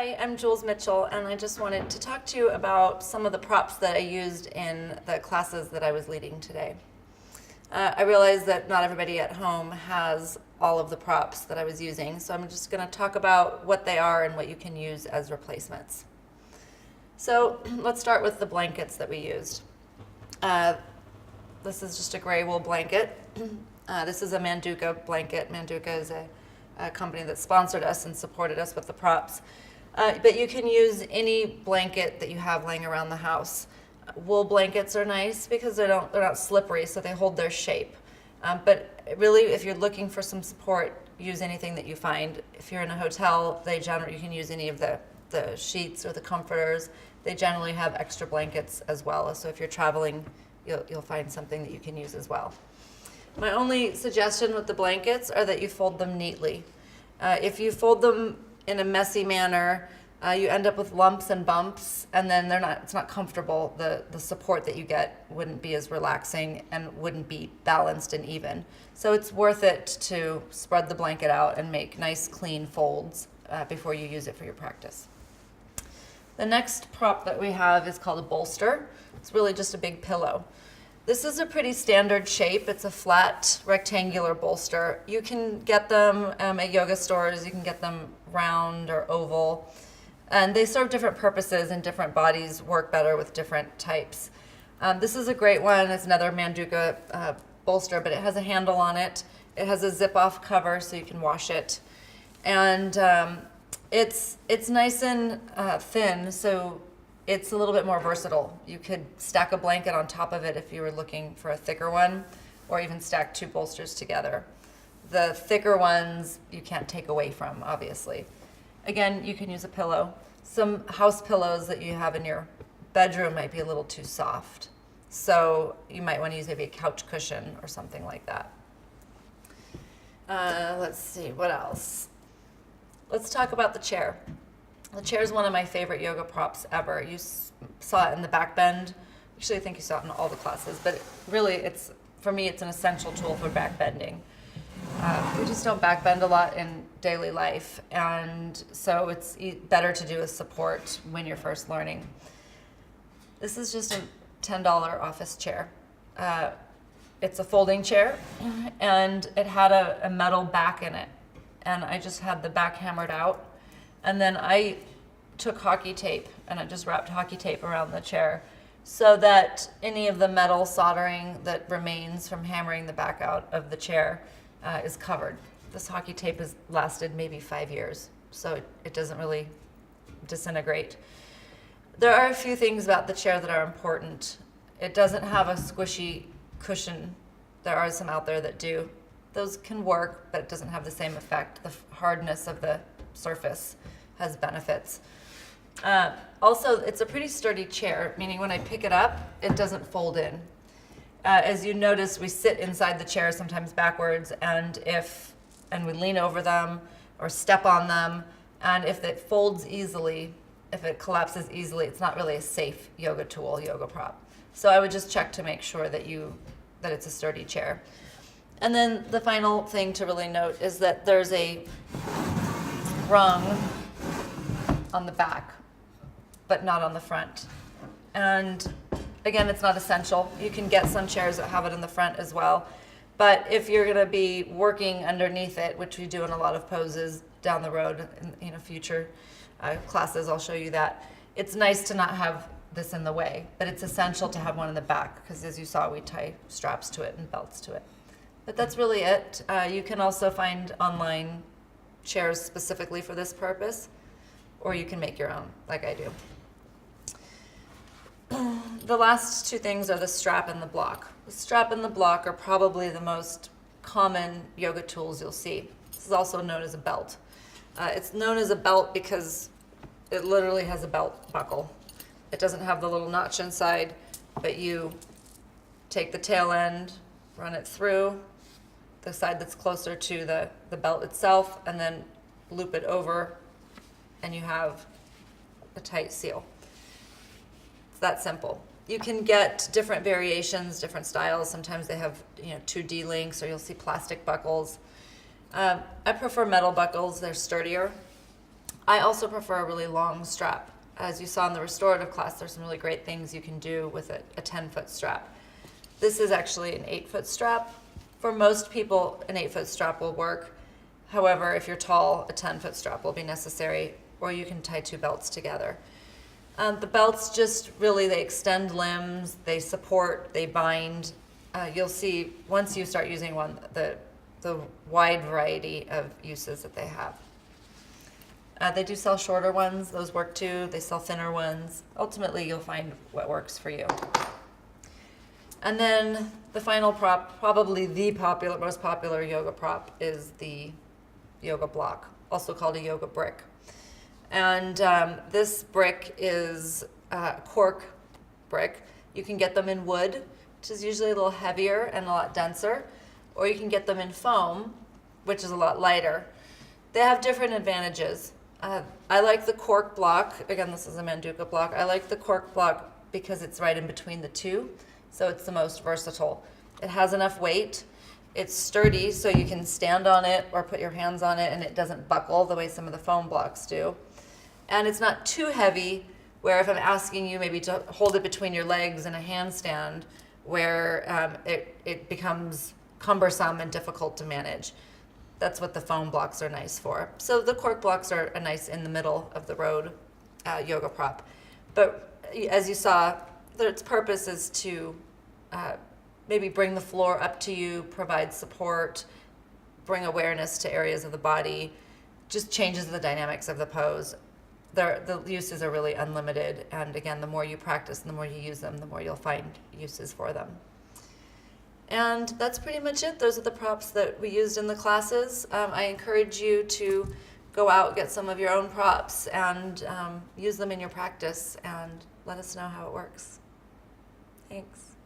Hi, I'm Jules Mitchell, and I just wanted to talk to you about some of the props that I used in the classes that I was leading today. I realize that not everybody at home has all of the props that I was using, so I'm just going to talk about what they are and what you can use as replacements. So let's start with the blankets that we used. This is just a gray wool blanket. This is a Manduka blanket. Manduka is a company that sponsored us and supported us with the props. But you can use any blanket that you have laying around the house. Wool blankets are nice because they're not slippery, so they hold their shape. But really, if you're looking for some support, use anything that you find. If you're in a hotel, you can use any of the sheets or the comforters. They generally have extra blankets as well. So if you're traveling, you'll find something that you can use as well. My only suggestion with the blankets are that you fold them neatly. If you fold them in a messy manner, you end up with lumps and bumps, and then it's not comfortable. The support that you get wouldn't be as relaxing and wouldn't be balanced and even. So it's worth it to spread the blanket out and make nice clean folds before you use it for your practice. The next prop that we have is called a bolster. It's really just a big pillow. This is a pretty standard shape. It's a flat rectangular bolster. You can get them at yoga stores. You can get them round or oval. And they serve different purposes, and different bodies work better with different types. This is a great one. It's another Manduka bolster, but it has a handle on it. It has a zip-off cover so you can wash it. And it's nice and thin, so it's a little bit more versatile. You could stack a blanket on top of it if you were looking for a thicker one, or even stack two bolsters together. The thicker ones you can't take away from, obviously. Again, you can use a pillow. Some house pillows that you have in your bedroom might be a little too soft. So you might want to use maybe a couch cushion or something like that. Let's see, what else? Let's talk about the chair. The chair is one of my favorite yoga props ever. You saw it in the back bend. Actually, I think you saw it in all the classes, but really, for me, it's an essential tool for back bending. We just don't back bend a lot in daily life, and so it's better to do a support when you're first learning. This is just a $10 office chair. It's a folding chair, and it had a metal back in it, and I just had the back hammered out. And then I took hockey tape and I just wrapped hockey tape around the chair so that any of the metal soldering that remains from hammering the back out of the chair is covered. This hockey tape has lasted maybe 5 years, so it doesn't really disintegrate. There are a few things about the chair that are important. It doesn't have a squishy cushion. There are some out there that do. Those can work, but it doesn't have the same effect. The hardness of the surface has benefits. Also, it's a pretty sturdy chair, meaning when I pick it up, it doesn't fold in. As you notice, we sit inside the chair sometimes backwards, and we lean over them or step on them, and if it folds easily, if it collapses easily, it's not really a safe yoga tool, yoga prop. So I would just check to make sure that it's a sturdy chair. And then the final thing to really note is that there's a rung on the back, but not on the front. And again, it's not essential. You can get some chairs that have it in the front as well. But if you're going to be working underneath it, which we do in a lot of poses down the road in future classes, I'll show you that. It's nice to not have this in the way, but it's essential to have one in the back because, as you saw, we tie straps to it and belts to it. But that's really it. You can also find online chairs specifically for this purpose, or you can make your own, like I do. The last two things are the strap and the block. The strap and the block are probably the most common yoga tools you'll see. This is also known as a belt. It's known as a belt because it literally has a belt buckle. It doesn't have the little notch inside, but you take the tail end, run it through the side that's closer to the belt itself, and then loop it over, and you have a tight seal. It's that simple. You can get different variations, different styles. Sometimes they have 2D links, or you'll see plastic buckles. I prefer metal buckles. They're sturdier. I also prefer a really long strap. As you saw in the restorative class, there's some really great things you can do with a 10-foot strap. This is actually an 8-foot strap. For most people, an 8-foot strap will work. However, if you're tall, a 10-foot strap will be necessary, or you can tie 2 belts together. The belts just really, they extend limbs, they support, they bind. You'll see once you start using one, the wide variety of uses that they have. They do sell shorter ones, those work too. They sell thinner ones. Ultimately, you'll find what works for you. And then the final prop, probably the most popular yoga prop, is the yoga block, also called a yoga brick. And this brick is a cork brick. You can get them in wood, which is usually a little heavier and a lot denser, or you can get them in foam, which is a lot lighter. They have different advantages. I like the cork block. Again, this is a Manduka block. I like the cork block because it's right in between the two, so it's the most versatile. It has enough weight. It's sturdy, so you can stand on it or put your hands on it, and it doesn't buckle the way some of the foam blocks do. And it's not too heavy, where if I'm asking you maybe to hold it between your legs in a handstand, where it becomes cumbersome and difficult to manage. That's what the foam blocks are nice for. So the cork blocks are a nice in the middle of the road yoga prop. But as you saw, its purpose is to maybe bring the floor up to you, provide support, bring awareness to areas of the body, just changes the dynamics of the pose. The uses are really unlimited, and again, the more you practice and the more you use them, the more you'll find uses for them. And that's pretty much it. Those are the props that we used in the classes. I encourage you to go out, get some of your own props, and use them in your practice, and let us know how it works. Thanks.